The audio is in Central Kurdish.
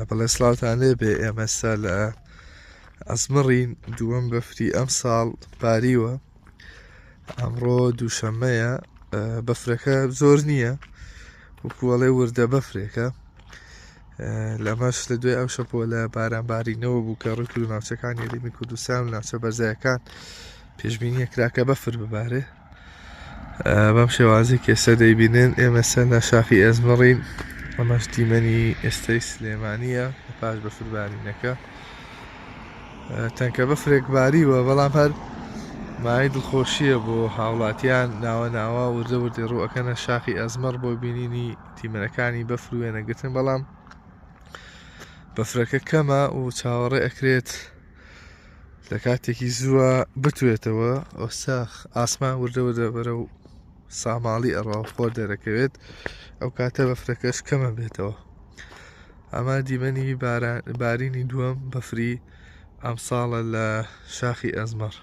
بەڵێ سڵاوتان لێبێ. ئێمە ئێستا لە ئەزمڕین دووەم بەفری ئەم ساڵ باریوە. ئەمڕۆ دووشەممەیە، بەفرەکە زۆر نییە، وەکووەڵێ وردە بەفرێکە. لەمەش لە دوای ئەو شەپۆ لە بارانبارینەوە بوو کە ڕووی کرد ناوچەکانی هەرێمی کوردستان و ناوچە بەرزایەکان پێشبینیە کراکە بەفر ببارێ. بەم شێوازی کێسە دەیبینن ئێمە سەر لە شاخی ئەزمڕین. ئەمەش دیمەنی ئێستەی سلێمانیە لە پاش بەفربارینەکە. تەنکە بەفرێک باریوە، بەڵام هەر مای دڵخۆشیە بۆ هاوڵاتیان ناوە ناوە وردە وردی ڕوئەکەنە شاخی ئەزمەر بۆ بینینی تیمەنەکانی بەفر و وێنەگرتن، بەڵام بەفرەکە کەمە و چاوەڕێ ئەکرێت لە کاتێکی زووە بتوێتەوە. ئۆساخ ئاسمان وردە وردە بەرە و ساماڵی ئەڕوا خۆر دەرەکەوێت، ئەو کاتە بەفرەکەش کەمە بێتەوە. ئەمە دیمەنی بارینی دووەم بەفری ئەم ساڵە لە شاخی ئەزمەر.